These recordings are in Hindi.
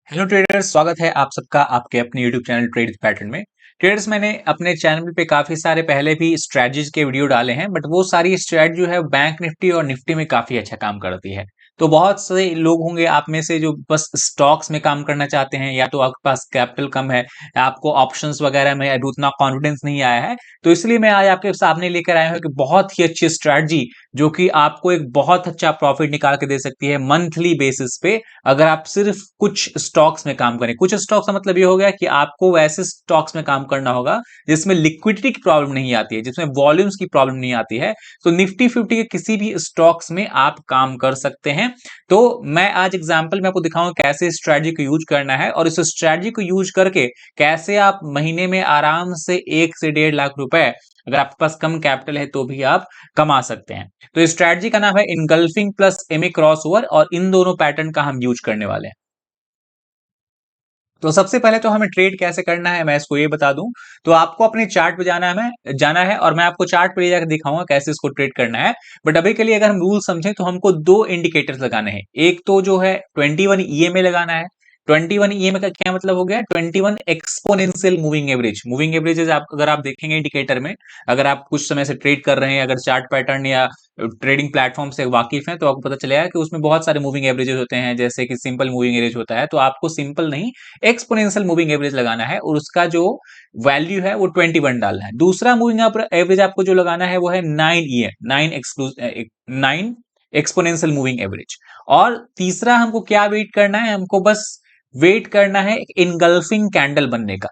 हेलो ट्रेडर्स, स्वागत है आप सबका आपके अपने यूट्यूब चैनल ट्रेड पैटर्न में। ट्रेडर्स, मैंने अपने चैनल पे काफी सारे पहले भी स्ट्रेटजीज के वीडियो डाले हैं, बट वो सारी स्ट्रेटजी जो है बैंक निफ्टी और निफ्टी में काफी अच्छा काम करती है। तो बहुत से लोग होंगे आप में से जो बस स्टॉक्स में काम करना चाहते हैं, या तो आपके पास कैपिटल कम है, या आपको ऑप्शंस वगैरह में अभी उतना कॉन्फिडेंस नहीं आया है। तो इसलिए मैं आज आपके सामने लेकर आया हूँ कि बहुत ही अच्छी स्ट्रेटजी जो कि आपको एक बहुत अच्छा प्रॉफिट निकाल के दे सकती है मंथली बेसिस पे, अगर आप सिर्फ कुछ स्टॉक्स में काम करें। कुछ स्टॉक्स का मतलब ये हो गया कि आपको वैसे स्टॉक्स में काम करना होगा जिसमें लिक्विडिटी की प्रॉब्लम नहीं आती है, जिसमें वॉल्यूम्स की प्रॉब्लम नहीं आती है। तो निफ्टी फिफ्टी के किसी भी स्टॉक्स में आप काम कर सकते हैं। तो मैं आज एग्जांपल में आपको दिखाऊंगा कैसे स्ट्रेटजी को यूज करना है, और इस स्ट्रेटजी को यूज करके कैसे आप महीने में आराम से 1 से 1.5 लाख रुपए, अगर आपके पास कम कैपिटल है तो भी आप कमा सकते हैं। तो इस स्ट्रेटजी का नाम है इनगल्फिंग प्लस एमए क्रॉसओवर, और इन दोनों पैटर्न का हम यूज करने वाले हैं। तो सबसे पहले तो हमें ट्रेड कैसे करना है मैं इसको ये बता दूं। तो आपको अपने चार्ट पे जाना है और मैं आपको चार्ट पे ले जाकर दिखाऊंगा कैसे इसको ट्रेड करना है। बट अभी के लिए अगर हम रूल समझें तो हमको दो इंडिकेटर्स लगाने हैं। एक तो जो है 21 ईएमए लगाना है। 21 ईएमए का क्या मतलब हो गया? 21 exponential moving average. Moving averages आप अगर आप देखेंगे इंडिकेटर में, अगर आप कुछ समय से ट्रेड कर रहे हैं, अगर चार्ट पैटर्न या ट्रेडिंग प्लेटफॉर्म से वाकिफ हैं, तो आपको पता चलेगा कि उसमें बहुत सारे मूविंग एवरेजेस होते हैं। जैसे कि सिंपल मूविंग एवरेज होता है, तो आपको सिंपल नहीं, एक्सपोनेंशियल मूविंग एवरेज लगाना है, और उसका जो वैल्यू है वो 21 डालना है। दूसरा मूविंग एवरेज आपको जो लगाना है वो है 9 एक्सपोनेंशियल मूविंग एवरेज। और तीसरा हमको क्या वेट करना है? हमको बस वेट करना है इनगल्फिंग कैंडल बनने का।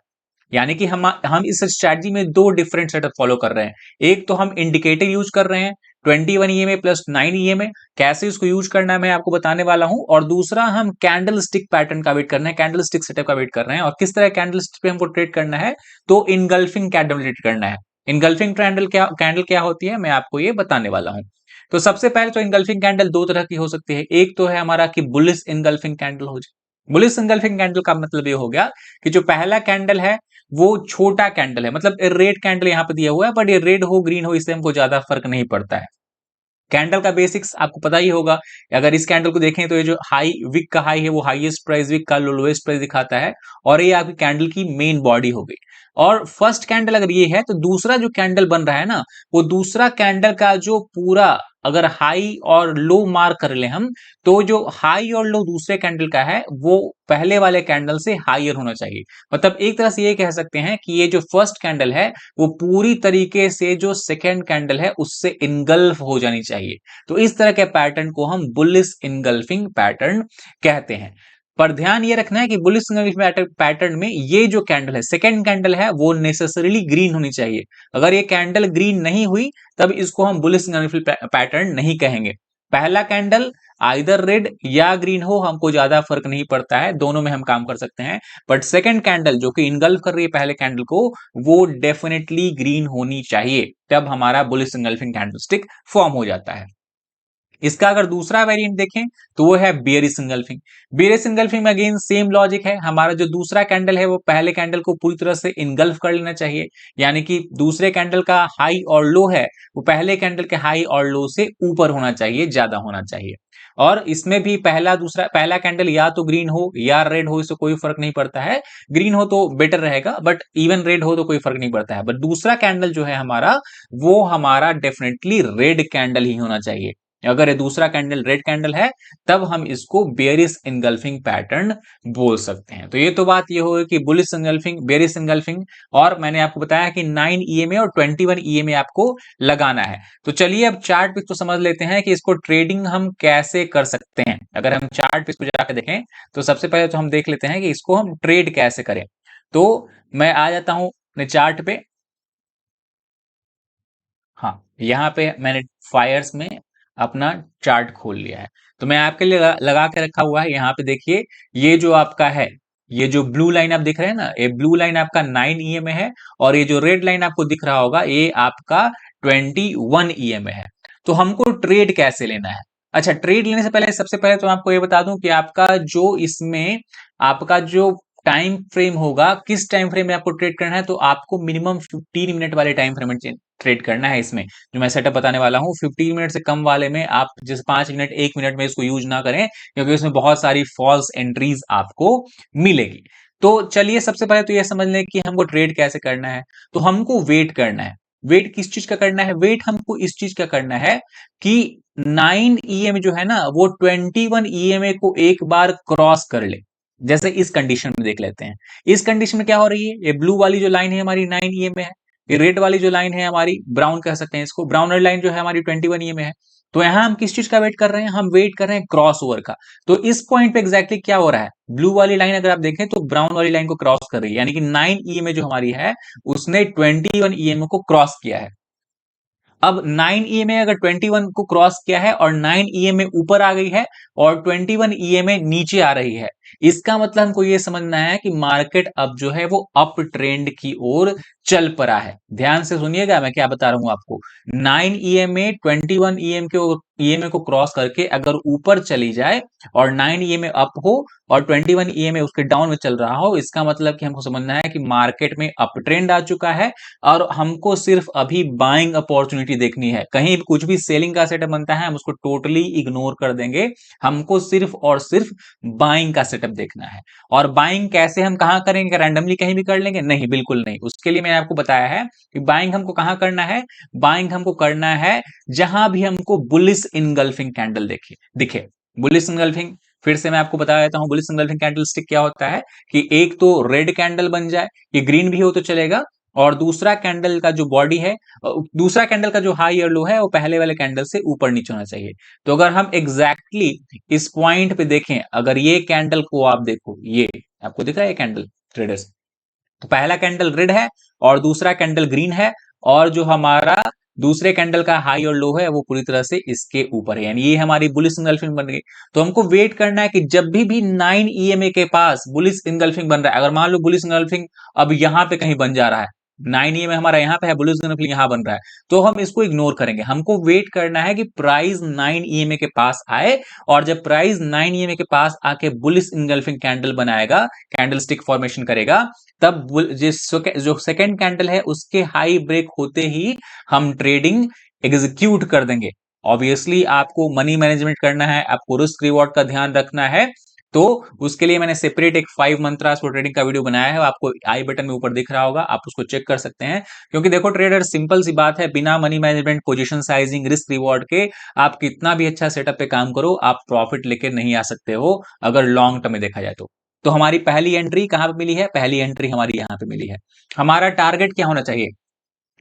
यानी कि हम इस स्ट्रैटेजी में दो डिफरेंट सेटअप फॉलो कर रहे हैं। एक तो हम इंडिकेटर यूज कर रहे हैं 21 ईएमए प्लस 9 ईएमए, कैसे इसको यूज करना है मैं आपको बताने वाला हूं। और दूसरा हम कैंडल स्टिक पैटर्न का वेट करना है, कैंडल स्टिक सेटअप का वेट कर रहे हैं। और किस तरह कैंडल स्टिक पे हमको ट्रेड करना है? तो इनगल्फिंग कैंडल ट्रेड करना है। इनगल्फिंग कैंडल क्या होती है मैं आपको ये बताने वाला हूं। तो सबसे पहले तो इनगल्फिंग कैंडल दो तरह की हो सकती है। एक तो है हमारा कि बुलिश इनगल्फिंग कैंडल हो जाए। बुलिश इनगल्फिंग कैंडल का मतलब ये हो गया कि जो पहला कैंडल है वो छोटा कैंडल है, मतलब रेड कैंडल यहां पे दिया हुआ है, बट ये रेड हो ग्रीन हो इससे हमको ज्यादा फर्क नहीं पड़ता है। कैंडल का बेसिक्स आपको पता ही होगा। अगर इस कैंडल को देखें तो ये जो हाई विक का हाई है वो हाईएस्ट प्राइस, विक का लोएस्ट प्राइस दिखाता है, और ये आपकी कैंडल की मेन बॉडी हो गई। और फर्स्ट कैंडल अगर ये है, तो दूसरा जो कैंडल बन रहा है ना, वो दूसरा कैंडल का जो पूरा अगर हाई और लो मार्क कर ले हम, तो जो हाई और लो दूसरे कैंडल का है वो पहले वाले कैंडल से हाइयर होना चाहिए। मतलब एक तरह से ये कह सकते हैं कि ये जो फर्स्ट कैंडल है वो पूरी तरीके से जो सेकेंड कैंडल है उससे इनगल्फ हो जानी चाहिए। तो इस तरह के पैटर्न को हम बुलिश इनगल्फिंग पैटर्न कहते हैं। पर ध्यान ये रखना है कि बुलिश इनगल्फिंग पैटर्न में ये जो कैंडल है, सेकेंड कैंडल है, वो नेसेसरीली ग्रीन होनी चाहिए। अगर ये कैंडल ग्रीन नहीं हुई तब इसको हम बुलिश इनगल्फिंग पैटर्न नहीं कहेंगे। पहला कैंडल आइदर रेड या ग्रीन हो, हमको ज्यादा फर्क नहीं पड़ता है, दोनों में हम काम कर सकते हैं। बट सेकंड कैंडल जो कि इनगल्फ कर रही है पहले कैंडल को, वो डेफिनेटली ग्रीन होनी चाहिए, तब हमारा बुलिश इनगल्फिंग कैंडलस्टिक फॉर्म हो जाता है। इसका अगर दूसरा वेरिएंट देखें तो वो है बेयरिश इंगल्फिंग। बेयरिश इंगल्फिंग में अगेन सेम लॉजिक है, हमारा जो दूसरा कैंडल है वो पहले कैंडल को पूरी तरह से इनगल्फ कर लेना चाहिए। यानी कि दूसरे कैंडल का हाई और लो है वो पहले कैंडल के हाई और लो से ऊपर होना चाहिए, ज्यादा होना चाहिए। और इसमें भी पहला कैंडल या तो ग्रीन हो या रेड हो, इससे कोई फर्क नहीं पड़ता है। ग्रीन हो तो बेटर रहेगा, बट इवन रेड हो तो कोई फर्क नहीं पड़ता है। बट दूसरा कैंडल जो है हमारा, वो हमारा डेफिनेटली रेड कैंडल ही होना चाहिए। अगर ये दूसरा कैंडल रेड कैंडल है तब हम इसको बेयरिश इनगल्फिंग पैटर्न बोल सकते हैं। तो ये तो बात ये होगी कि बुलिश इनगल्फिंग, बेयरिश इनगल्फिंग। और मैंने आपको बताया कि 9 ईएमए और 21 ईएमए आपको लगाना है। तो चलिए अब चार्ट पे तो समझ लेते हैं कि इसको ट्रेडिंग हम कैसे कर सकते हैं। अगर हम चार्ट पे इसको जाकर देखें तो सबसे पहले तो हम देख लेते हैं कि इसको हम ट्रेड कैसे करें। तो मैं आ जाता हूं अपने चार्ट पे। हाँ, यहाँ पे मैंने फायर्स में अपना चार्ट खोल लिया है। तो मैं आपके लिए लगा के रखा हुआ है। यहाँ पे देखिए, ये जो आपका है, ये जो ब्लू लाइन आप दिख रहे हैं ना, ये ब्लू लाइन आपका 9 ईएमए है, और ये जो रेड लाइन आपको दिख रहा होगा ये आपका 21 ईएमए है। तो हमको ट्रेड कैसे लेना है? अच्छा, ट्रेड लेने से पहले सबसे पहले तो आपको ये बता दूं कि आपका जो इसमें आपका जो टाइम फ्रेम होगा, किस टाइम फ्रेम में आपको ट्रेड करना है, तो आपको मिनिमम 15 मिनट वाले टाइम फ्रेम में ट्रेड करना है इसमें। जो मैं सेटअप बताने वाला हूं 15 मिनट से कम वाले में आप जैसे 5 मिनट 1 मिनट में इसको यूज ना करें, क्योंकि उसमें बहुत सारी फॉल्स एंट्रीज आपको मिलेगी। तो चलिए सबसे पहले तो यह समझ लें कि हमको ट्रेड कैसे करना है। तो हमको वेट करना है। वेट किस चीज का करना है? वेट हमको इस चीज का करना है कि 9 ईएमए जो है ना वो 21 ईएमए को एक बार क्रॉस कर ले। जैसे इस कंडीशन में देख लेते हैं। इस कंडीशन में क्या हो रही है, ये ब्लू वाली जो लाइन है हमारी 9 ईएमए है, ये रेड वाली जो लाइन है हमारी ब्राउन कह सकते हैं इसको, ब्राउन वाली लाइन जो है हमारी 21 ईएमए है। तो यहां हम किस चीज का वेट कर रहे हैं? हम वेट कर रहे हैं क्रॉस ओवर का। तो इस पॉइंट पे एग्जैक्टली क्या हो रहा है, ब्लू वाली लाइन अगर आप देखें तो ब्राउन वाली लाइन को क्रॉस कर रही है, यानी कि 9 ईएमए जो हमारी है उसने 21 ईएमए को क्रॉस किया है। अब 9 ईएमए अगर 21 को क्रॉस किया है और 9 ईएमए ऊपर आ गई है और 21 ईएमए नीचे आ रही है, इसका मतलब हमको यह समझना है कि मार्केट अब जो है वो अप ट्रेंड की ओर चल पड़ा है। ध्यान से सुनिएगा मैं क्या बता रहा हूं आपको। 9 ईएमए 21 ईएमए को क्रॉस करके अगर ऊपर चली जाए और 9 ईएमए अप हो और 21 ईएमए उसके डाउन में चल रहा हो, इसका मतलब कि हमको समझना है कि मार्केट में अप ट्रेंड आ चुका है और हमको सिर्फ अभी बाइंग अपॉर्चुनिटी देखनी है। कहीं भी कुछ भी सेलिंग का सेटअप बनता है हम उसको टोटली इग्नोर कर देंगे, हमको सिर्फ और सिर्फ बाइंग का सेटअप देखना है। और बाइंग कैसे हम कहां करेंगे? रैंडमली कहीं भी कर लेंगे? नहीं, बिल्कुल नहीं। उसके लिए मैंने आपको बताया है कि बाइंग हमको कहां करना है। बाइंग हमको करना है जहां भी हमको बुलिश इनगल्फिंग कैंडल दिखे। बुलिश इनगल्फिंग फिर से मैं आपको बता देता हूं, बुलिश इनगल्फिंग कैंडल स्टिक क्या होता है कि एक तो रेड कैंडल बन जाए, ये ग्रीन भी हो तो चलेगा, और दूसरा कैंडल का जो बॉडी है, दूसरा कैंडल का जो हाई और लो है वो पहले वाले कैंडल से ऊपर नीचे होना चाहिए। तो अगर हम एग्जैक्टली इस पॉइंट पे देखें, अगर ये कैंडल को आप देखो, ये आपको दिख रहा है ये कैंडल ट्रेडर्स, तो पहला कैंडल रेड है और दूसरा कैंडल ग्रीन है, और जो हमारा दूसरे कैंडल का हाई और लो है वो पूरी तरह से इसके ऊपर है, यानी ये हमारी बुलिश इंगल्फिंग बन गई। तो हमको वेट करना है कि जब भी 9 ईएमए के पास बुलिश इंगल्फिंग बन रहा है, अगर मान लो बुलिश इंगल्फिंग अब यहां पे कहीं बन जा रहा है, 9 ईएमए हमारा यहां पे है, बुलिश इंगल्फिंग यहां बन रहा है, तो हम इसको इग्नोर करेंगे। हमको वेट करना है कि प्राइस 9 ईएमए के पास आए, और जब प्राइस 9 ईएमए के पास आके बुलिश इंगल्फिंग कैंडल बनाएगा, कैंडल स्टिक फॉर्मेशन करेगा, तब जो सेकेंड कैंडल है उसके हाई ब्रेक होते ही हम ट्रेडिंग एग्जीक्यूट कर देंगे। ऑब्वियसली आपको मनी मैनेजमेंट करना है, आपको रिस्क रिवॉर्ड का ध्यान रखना है, तो उसके लिए मैंने सेपरेट एक 5 मंत्रास फॉर ट्रेडिंग का वीडियो बनाया है, आपको आई बटन में ऊपर दिख रहा होगा, आप उसको चेक कर सकते हैं। क्योंकि देखो ट्रेडर, सिंपल सी बात है, बिना money management, position sizing, risk reward के आप कितना भी अच्छा सेटअप पे काम करो, आप प्रॉफिट लेके नहीं आ सकते हो अगर लॉन्ग टर्म में देखा जाए तो। तो हमारी पहली एंट्री कहां पे मिली है? पहली एंट्री हमारी यहां पे मिली है। हमारा टारगेट क्या होना चाहिए?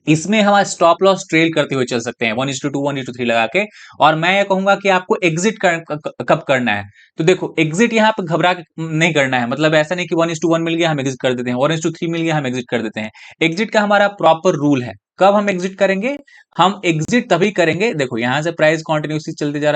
इसमें हम स्टॉप लॉस ट्रेल करते हुए चल सकते हैं 1:2 1:3 लगा के। और मैं ये कहूंगा कि आपको एग्जिट कब करना है। तो देखो एग्जिट यहां पे घबरा के नहीं करना है, मतलब ऐसा नहीं कि 1:1 मिल गया हम एग्जिट कर देते हैं, 1:3 मिल गया हम एग्जिट कर देते हैं। एग्जिट का हमारा प्रॉपर रूल है। कब हम एग्जिट करेंगे? हम एग्जिट तभी करेंगे, देखो यहां से प्राइस कॉन्टिन्यूसली चलते जा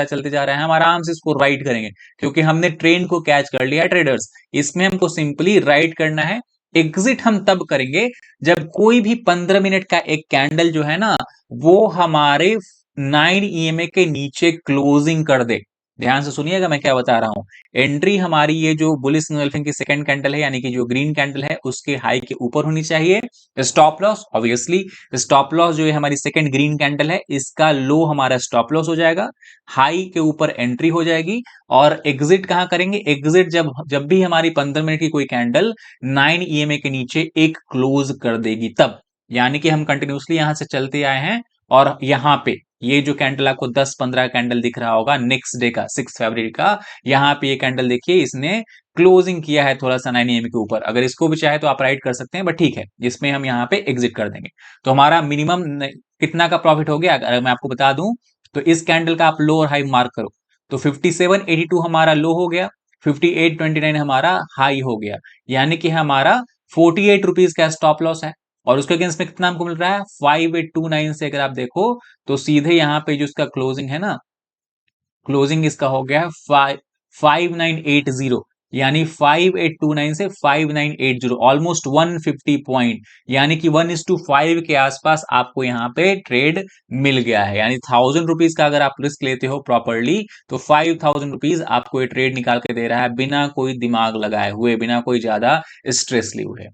रहा है, हम आराम से इसको राइट करेंगे क्योंकि हमने ट्रेंड को कैच कर लिया ट्रेडर्स। इसमें हमको सिंपली राइट करना है। एग्जिट हम तब करेंगे जब कोई भी 15 मिनट का एक कैंडल जो है ना वो हमारे 9 ईएमए के नीचे क्लोजिंग कर दे। ध्यान से सुनिएगा मैं क्या बता रहा हूं। एंट्री हमारी ये जो बुलिश एंगल्फिंग की सेकंड कैंडल है, यानी कि जो ग्रीन कैंडल है उसके हाई के ऊपर होनी चाहिए। Stop loss obviously, stop loss जो है हमारी सेकंड ग्रीन कैंडल है इसका लो हमारा स्टॉप लॉस हो जाएगा, हाई के ऊपर एंट्री हो जाएगी। और एग्जिट कहां करेंगे? एग्जिट जब जब भी हमारी 15 मिनट की कोई कैंडल 9 ईएमए के नीचे एक क्लोज कर देगी तब। यानी कि हम कंटिन्यूसली यहां से चलते आए हैं और यहां पे ये जो कैंडल आपको 10-15 कैंडल दिख रहा होगा नेक्स्ट डे का 6 फरवरी का, यहां पे ये कैंडल देखिए इसने क्लोजिंग किया है थोड़ा सा 9 ईएमए के ऊपर। अगर इसको भी चाहे तो आप राइट कर सकते हैं, बट ठीक है इसमें हम यहां पे एग्जिट कर देंगे। तो हमारा मिनिमम कितना का प्रॉफिट हो गया अगर मैं आपको बता दूं, तो इस कैंडल का आप लो और हाई मार्क करो, तो 5782 हमारा लो हो गया, 5829 हमारा हाई हो गया, यानी कि हमारा 48 रुपीज का स्टॉप लॉस है। और उसके अगेंस्ट में कितना हमको मिल रहा है? 5829 से अगर आप देखो तो सीधे यहां पे जो इसका क्लोजिंग है ना, क्लोजिंग इसका हो गया है 5980, यानी 5829 से 5980, ऑलमोस्ट 150 पॉइंट, यानी कि 1:5 के आसपास आपको यहां पे ट्रेड मिल गया है। यानी 1000 रुपीज का अगर आप रिस्क लेते हो प्रॉपरली तो 5000 रुपीज आपको ये ट्रेड निकाल के दे रहा है बिना कोई दिमाग लगाए हुए, बिना कोई ज्यादा स्ट्रेस लिए हुए।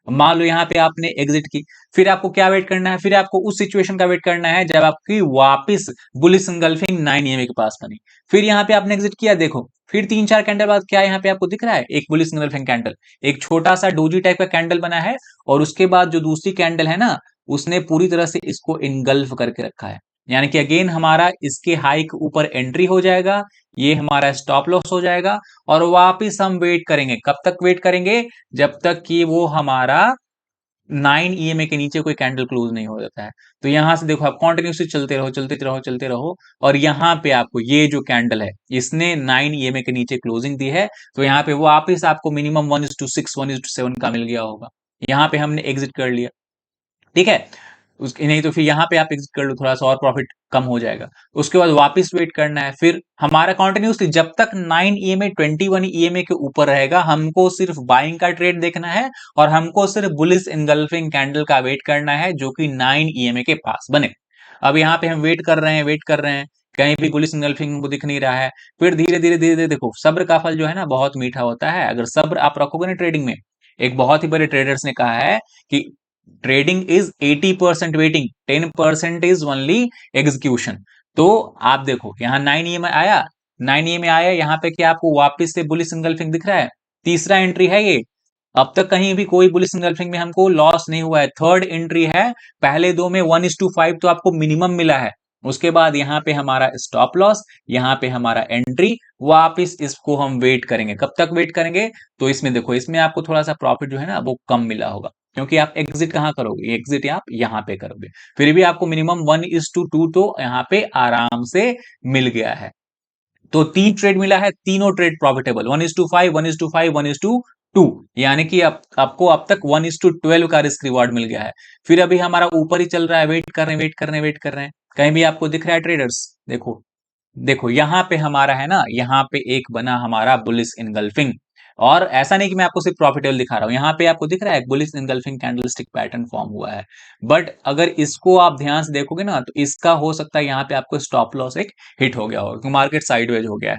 मान लो यहाँ पे आपने एग्जिट की, फिर आपको क्या वेट करना है, फिर आपको उस सिचुएशन का वेट करना है जब आपकी वापस बुलिश इंगल्फिंग 9 EMA के पास बनी। फिर यहाँ पे आपने एग्जिट किया, देखो फिर 3-4 कैंडल बाद क्या यहाँ पे आपको दिख रहा है, एक बुलिश इंगल्फिंग कैंडल, एक छोटा सा डोजी टाइप का कैंडल बना है, और उसके बाद जो दूसरी कैंडल है ना, उसने पूरी तरह से इसको इनगल्फ करके रखा है। यानी कि अगेन हमारा इसके हाई के ऊपर एंट्री हो जाएगा, ये हमारा स्टॉप लॉस हो जाएगा, और वापिस हम वेट करेंगे। कब तक वेट करेंगे, जब तक कि वो हमारा 9 EMA के नीचे कोई कैंडल क्लोज नहीं हो जाता है। तो यहां से देखो आप कंटिन्यूसली चलते रहो चलते रहो चलते रहो, और यहाँ पे आपको ये जो कैंडल है इसने 9 EMA के नीचे क्लोजिंग दी है, तो यहाँ पे वापिस आपको मिनिमम 1:6 1:7 का मिल गया होगा। यहाँ पे हमने एग्जिट कर लिया, ठीक है। उसके नहीं तो फिर यहाँ पे आप एग्जिट कर लो, थोड़ा सा और प्रॉफिट कम हो जाएगा। उसके बाद वापस वेट करना है, फिर हमारा कंटिन्यूसली जब तक 9 EMA 21 EMA के ऊपर रहेगा, हमको सिर्फ बाइंग का ट्रेड देखना है, और हमको सिर्फ बुलिश इनगल्फिंग कैंडल का वेट करना है जो कि 9 EMA के पास बने। अब यहाँ पे हम वेट कर रहे हैं वेट कर रहे हैं, कहीं भी बुलिश इनगल्फिंग हमको दिख नहीं रहा है। फिर धीरे धीरे धीरे धीरे देखो, सब्र का फल जो है ना बहुत मीठा होता है। अगर सब्र आप रखोगे ना ट्रेडिंग में, एक बहुत ही बड़े ट्रेडर्स ने कहा है कि trading is 80% waiting, 10% is only execution. तो आप देखो यहाँ 9 EMA आया, 9 EMA आया, यहाँ पे क्या आपको वापस से बुलिश इंगल्फिंग दिख रहा है, तीसरा एंट्री है ये। अब तक कहीं भी कोई बुलिश इंगल्फिंग में हमको लॉस नहीं हुआ है, थर्ड एंट्री है। पहले दो में 1:5 तो आपको मिनिमम मिला है, उसके बाद यहाँ पे हमारा स्टॉप लॉस, यहाँ पे हमारा एंट्री, वापिस इसको हम वेट करेंगे। कब तक वेट करेंगे, तो इसमें देखो, इसमें आपको थोड़ा सा प्रॉफिट जो है ना वो कम मिला होगा, क्योंकि आप एग्जिट कहां करोगे, एग्जिट आप यहां पे करोगे। फिर भी आपको मिनिमम 1:2 तो यहां पे आराम से मिल गया है। तो 3 ट्रेड मिला है, तीनों ट्रेड प्रॉफिटेबल, 1:5 1:5 1:2, यानी कि आपको अब तक 1:12 का रिस्क रिवॉर्ड मिल गया है। फिर अभी हमारा ऊपर ही चल रहा है, वेट कर रहे हैं वेट कर रहे हैं वेट कर रहे हैं। कहीं भी आपको दिख रहा है ट्रेडर्स, देखो देखो यहाँ पे हमारा है ना, यहाँ पे एक बना हमारा बुलिश इनगल्फिंग। और ऐसा नहीं कि मैं आपको सिर्फ प्रॉफिटेबल दिखा रहा हूं, यहाँ पे आपको दिख रहा है bullish engulfing candlestick pattern form हुआ है। बट अगर इसको आप ध्यान से देखोगे ना, तो इसका हो सकता है यहाँ पे आपको स्टॉप लॉस एक हिट हो गया हो, क्योंकि मार्केट साइडवेज हो गया है।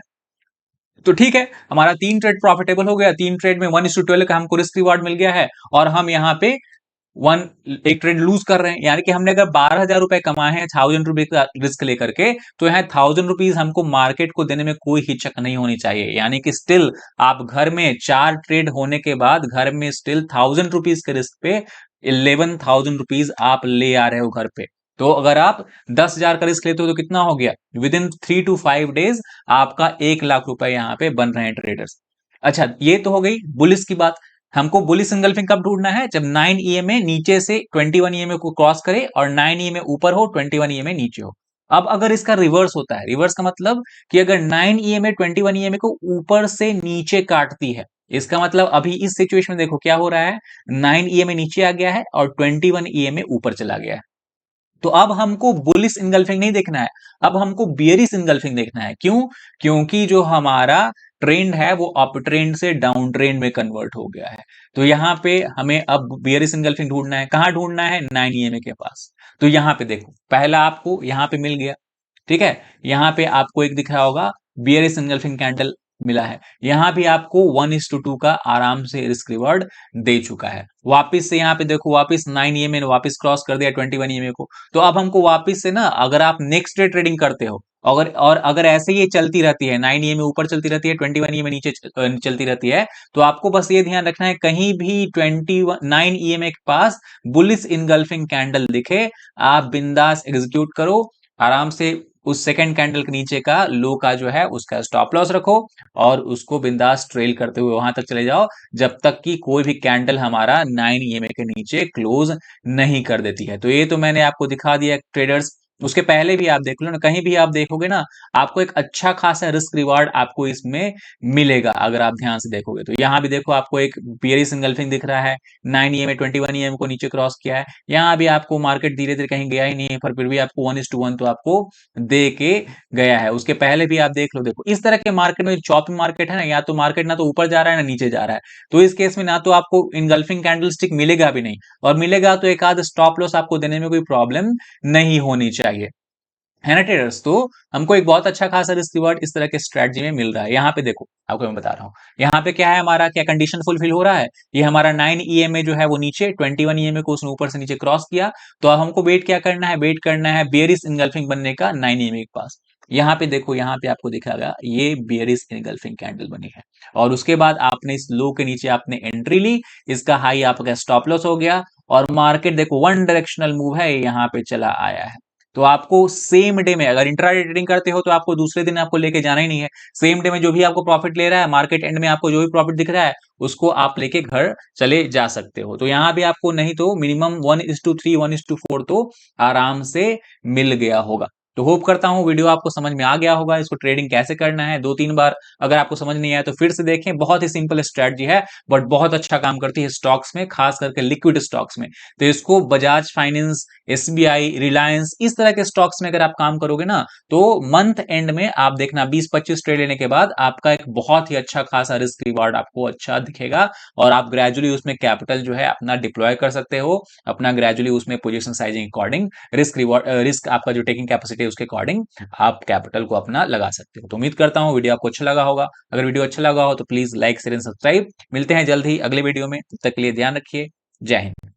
तो ठीक है, हमारा 3 ट्रेड प्रॉफिटेबल हो गया, 3 ट्रेड में 1:12 का हमको रिस्क रिवार्ड मिल गया है, और हम यहाँ पे वन एक ट्रेड लूज कर रहे हैं। यानी कि हमने अगर 12,000 रुपए कमाए हैं 1,000 रुपए का रिस्क लेकर के, तो यहाँ 1,000 रुपीज हमको मार्केट को देने में कोई हिचक नहीं होनी चाहिए। यानी कि स्टिल आप घर में 4 ट्रेड होने के बाद घर में स्टिल 1,000 रुपीज के रिस्क पे 11,000 रुपीज आप ले आ रहे हो घर पे। तो अगर आप 10,000 का रिस्क लेते हो तो कितना हो गया, विद इन 3 to 5 डेज आपका 1 लाख रुपए यहाँ पे बन रहे हैं ट्रेडर्स। अच्छा, ये तो हो गई बुलिस की बात। हमको बुलिस इंगल्फिंग कब ढूंढना है, जब 9 EMA नीचे से 21 EMA को क्रॉस करे और 9 EMA ऊपर हो 21 EMA नीचे हो। अब अगर इसका रिवर्स होता है, रिवर्स का मतलब कि अगर 9 EMA 21 EMA को ऊपर से नीचे काटती है, इसका मतलब अभी इस सिचुएशन में देखो क्या हो रहा है, 9 EMA नीचे आ गया है और 21 EMA ऊपर चला गया है। तो अब हमको बुलिश इनगल्फिंग नहीं देखना है, अब हमको बियरिश इनगल्फिंग देखना है। क्यों, क्योंकि जो हमारा ट्रेंड है वो अप ट्रेंड से डाउन ट्रेंड में कन्वर्ट हो गया है। तो यहां पे हमें अब बियरिश इनगल्फिंग ढूंढना है, कहां ढूंढना है, 9 EMA के पास। तो यहां पे देखो, पहला आपको यहां पे मिल गया, ठीक है। यहां पे आपको एक दिख रहा होगा बियरिश इनगल्फिंग कैंडल मिला है, यहां भी आपको 1:2 का आराम से रिस्क रिवॉर्ड दे चुका है। वापिस से यहाँ पे देखो, वापिस 9 EMA ने वापिस क्रॉस कर दिया 21 EMA को। तो अब हमको वापिस से ना, अगर आप नेक्स्ट डे ट्रेडिंग करते हो, अगर ऐसे ही चलती रहती है, 9 EMA ऊपर चलती रहती है 21 EMA नीचे चलती रहती है, तो आपको बस ये ध्यान रखना है, कहीं भी 9 EMA के पास बुलिश इनगल्फिंग कैंडल दिखे, आप बिंदास एग्जीक्यूट करो आराम से। उस सेकंड कैंडल के नीचे का लो का जो है उसका स्टॉप लॉस रखो, और उसको बिंदास ट्रेल करते हुए वहां तक चले जाओ जब तक कि कोई भी कैंडल हमारा 9 EMA के नीचे क्लोज नहीं कर देती है। तो ये तो मैंने आपको दिखा दिया ट्रेडर्स। उसके पहले भी आप देख लो ना, कहीं भी आप देखोगे ना, आपको एक अच्छा खासा रिस्क रिवार्ड आपको इसमें मिलेगा अगर आप ध्यान से देखोगे। तो यहाँ भी देखो, आपको एक बियरिश इंगल्फिंग दिख रहा है, 9 EMA 21 EMA को नीचे क्रॉस किया है। यहाँ भी आपको मार्केट धीरे धीरे कहीं गया ही नहीं है, पर फिर भी आपको 1:1 तो आपको दे के गया है। उसके पहले भी आप देख लो, देखो इस तरह के मार्केट में, चॉपिंग मार्केट है ना, या तो मार्केट ना तो ऊपर जा रहा है ना नीचे जा रहा है, तो इस केस में ना तो आपको इनगल्फिंग कैंडलस्टिक मिलेगा भी नहीं, और मिलेगा तो एक आध स्टॉप लॉस आपको देने में कोई प्रॉब्लम नहीं होनी चाहिए। है ना ट्रेडर्स। तो हमको एक बहुत अच्छा खासा रिस्क रिवॉर्ड इस तरह के स्ट्रेटजी में मिल रहा है। यहाँ पे देखो, आपको मैं बता रहा हूँ, यहाँ पे क्या है, हमारा क्या कंडीशन फुलफिल हो रहा है, ये हमारा 9 ईएमए जो है वो नीचे, 21 ईएमए को उसने ऊपर से नीचे क्रॉस किया। तो अब हमको वेट क्या करना है, वेट करना है बेयरिश इनगल्फिंग बनने का 9 ईएमए के पास। यहाँ पे देखो, यहाँ पे आपको दिखागा ये बेयरिश इनगल्फिंग कैंडल बनी है, और उसके बाद आपने इस लो के नीचे आपने एंट्री ली, इसका हाई आपका स्टॉप लॉस हो गया, और मार्केट देखो वन डायरेक्शनल मूव है, यहाँ पे चला आया है। तो आपको सेम डे में, अगर इंट्राडे ट्रेडिंग करते हो तो आपको दूसरे दिन आपको लेके जाना ही नहीं है, सेम डे में जो भी आपको प्रॉफिट ले रहा है, मार्केट एंड में आपको जो भी प्रॉफिट दिख रहा है, उसको आप लेके घर चले जा सकते हो। तो यहां भी आपको नहीं तो मिनिमम 1:3 1:4 तो आराम से मिल गया होगा। तो होप करता हूं वीडियो आपको समझ में आ गया होगा, इसको ट्रेडिंग कैसे करना है। 2-3 बार अगर आपको समझ नहीं आया तो फिर से देखें, बहुत ही सिंपल स्ट्रेटजी है, बट बहुत अच्छा काम करती है स्टॉक्स में, खास करके लिक्विड स्टॉक्स में। तो इसको बजाज फाइनेंस, एसबीआई, रिलायंस, इस तरह के स्टॉक्स में अगर आप काम करोगे ना, तो मंथ एंड में आप देखना 20-25 ट्रेड लेने के बाद आपका एक बहुत ही अच्छा खासा रिस्क रिवार्ड आपको अच्छा दिखेगा, और आप ग्रेजुअली उसमें कैपिटल जो है अपना डिप्लॉय कर सकते हो, अपना ग्रेजुअली उसमें position sizing according, risk reward, risk आपका जो टेकिंग कैपेसिटी है उसके अकॉर्डिंग आप कैपिटल को अपना लगा सकते हो। तो उम्मीद करता हूं वीडियो आपको अच्छा लगा होगा। अगर वीडियो अच्छा लगा हो तो please like share and subscribe. मिलते हैं जल्द ही अगले वीडियो में, तब तक के लिए ध्यान रखिए। जय हिंद।